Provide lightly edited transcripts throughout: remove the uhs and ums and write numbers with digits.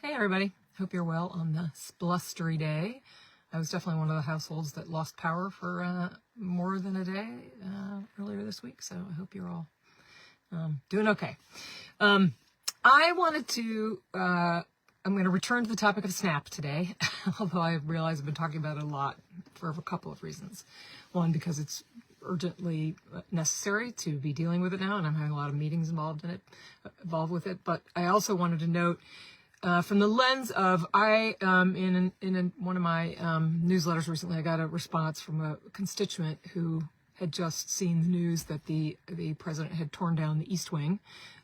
Hey everybody, hope you're well on this blustery day. I was definitely one of the households that lost power for more than a day earlier this week, so I hope you're all doing okay. I wanted to, I'm going to return to the topic of SNAP today, although I realize I've been talking about it a lot for a couple of reasons. One, because it's urgently necessary to be dealing with it now, and I'm having a lot of meetings involved with it. But I also wanted to note, from the lens of, in one of my newsletters recently, I got a response from a constituent who had just seen the news that the president had torn down the East Wing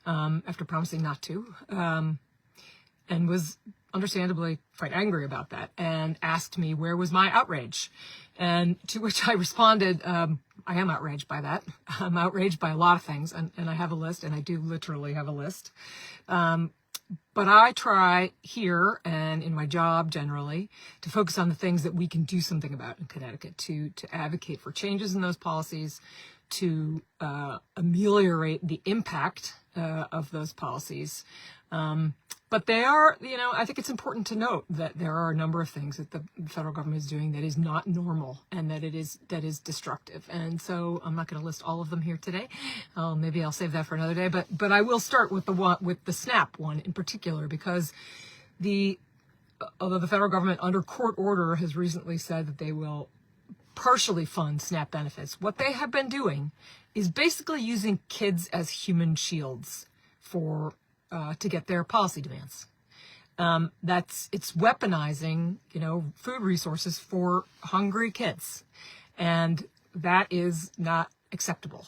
after promising not to, and was understandably quite angry about that, and asked me where was my outrage. And to which I responded, I am outraged by that. I'm outraged by a lot of things, and I have a list, and I do literally have a list. But I try here and in my job generally to focus on the things that we can do something about in Connecticut, to advocate for changes in those policies, to ameliorate the impact of those policies. But they are, I think it's important to note that there are a number of things that the federal government is doing that is not normal and that is destructive. And so I'm not going to list all of them here today. Maybe I'll save that for another day. But I will start with the SNAP one in particular, because although the federal government under court order has recently said that they will partially fund SNAP benefits, what they have been doing is basically using kids as human shields to get their policy demands. It's weaponizing, food resources for hungry kids. And that is not acceptable.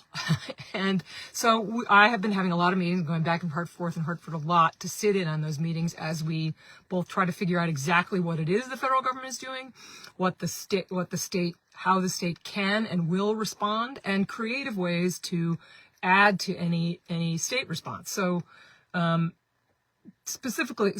And so I have been having a lot of meetings, going back and forth in Hartford a lot, to sit in on those meetings as we both try to figure out exactly what it is the federal government is doing, how the state can and will respond, and creative ways to add to any state response. So, specifically,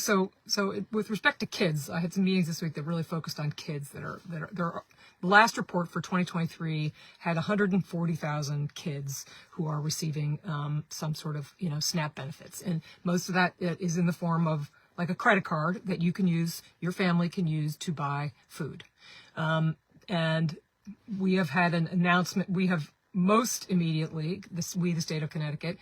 with respect to kids, I had some meetings this week that really focused on kids the last report for 2023 had 140,000 kids who are receiving some sort of SNAP benefits, and most of that is in the form of like a credit card that your family can use to buy food. And we have had an announcement. We have most immediately, the state of Connecticut,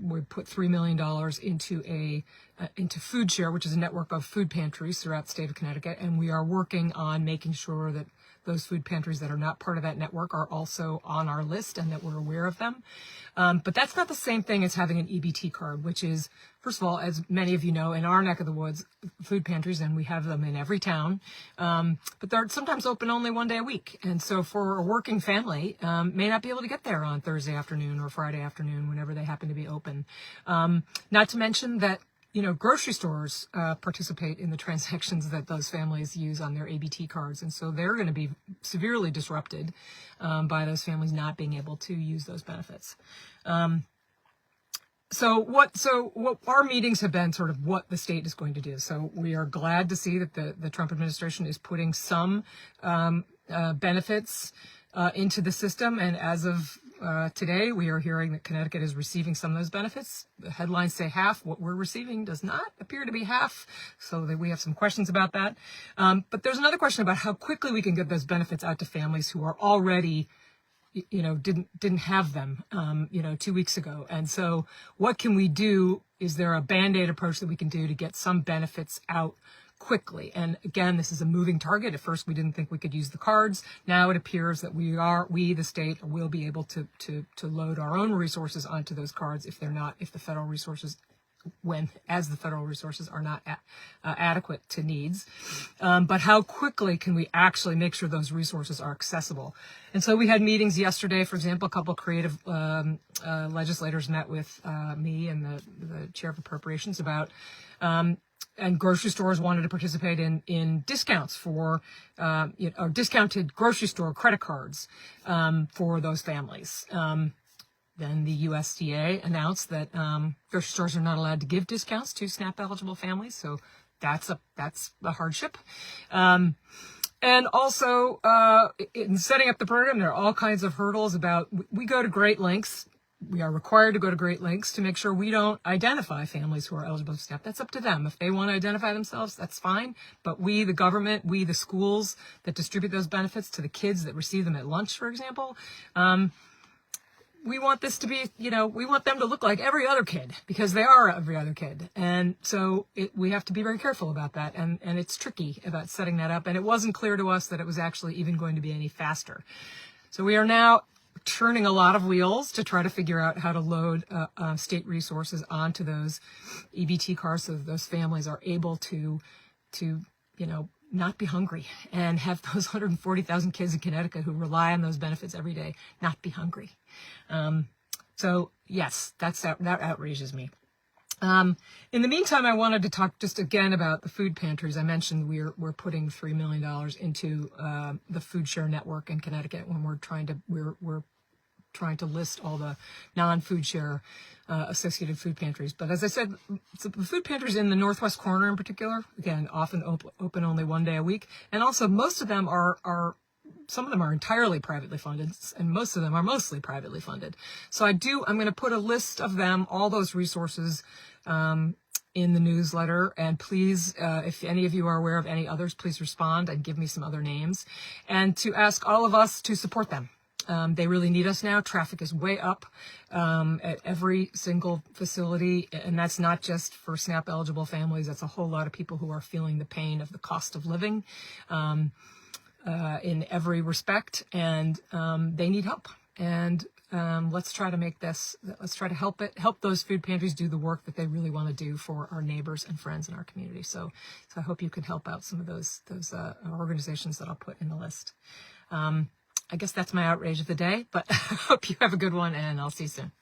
we put $3 million into Food Share, which is a network of food pantries throughout the state of Connecticut, and we are working on making sure that those food pantries that are not part of that network are also on our list and that we're aware of them. But that's not the same thing as having an EBT card, which is, first of all, as many of you know, in our neck of the woods, food pantries, and we have them in every town, but they're sometimes open only one day a week. And so for a working family, may not be able to get there on Thursday afternoon or Friday afternoon, whenever they happen to be open. Not to mention that grocery stores participate in the transactions that those families use on their ABT cards, and so they're going to be severely disrupted by those families not being able to use those benefits. So what our meetings have been sort of what the state is going to do. So we are glad to see that the Trump administration is putting some benefits into the system, and as of today, we are hearing that Connecticut is receiving some of those benefits. The headlines say half. What we're receiving does not appear to be half, so that we have some questions about that. But there's another question about how quickly we can get those benefits out to families who are already, didn't have them, 2 weeks ago. And so what can we do? Is there a Band-Aid approach that we can do to get some benefits out quickly? And again, this is a moving target. At first, we didn't think we could use the cards. Now it appears that we, the state, will be able to load our own resources onto those cards if the federal resources are not adequate to needs. But how quickly can we actually make sure those resources are accessible? And so we had meetings yesterday. For example, a couple of creative legislators met with me and the chair of appropriations about and grocery stores wanted to participate in discounts for, or discounted grocery store credit cards for those families. Then the USDA announced that grocery stores are not allowed to give discounts to SNAP-eligible families, so that's a hardship. And also, in setting up the program, there are all kinds of hurdles about. We go to great lengths we are required to go to great lengths to make sure we don't identify families who are eligible for SNAP. That's up to them. If they want to identify themselves, that's fine. But we, the government, we, the schools that distribute those benefits to the kids that receive them at lunch, for example, we want this to be, we want them to look like every other kid, because they are every other kid. And so we have to be very careful about that. And it's tricky about setting that up. And it wasn't clear to us that it was actually even going to be any faster. So we are now turning a lot of wheels to try to figure out how to load state resources onto those EBT cards so that those families are able to not be hungry and have those 140,000 kids in Connecticut who rely on those benefits every day not be hungry. So yes, that outrages me. In the meantime, I wanted to talk just again about the food pantries. I mentioned we're putting $3 million into the Food Share Network in Connecticut when we're trying to list all the non-food share associated food pantries. But as I said, so the food pantries in the Northwest corner in particular, again, often open only one day a week. And also most of them some of them are entirely privately funded, and most of them are mostly privately funded. So I'm going to put a list of them, all those resources, in the newsletter. And please, if any of you are aware of any others, please respond and give me some other names, and to ask all of us to support them. They really need us now. Traffic is way up at every single facility, and that's not just for SNAP eligible families. That's a whole lot of people who are feeling the pain of the cost of living in every respect, and they need help. And let's try to help those food pantries do the work that they really want to do for our neighbors and friends in our community. So I hope you can help out some of those organizations that I'll put in the list. I guess that's my outrage of the day, but I hope you have a good one, and I'll see you soon.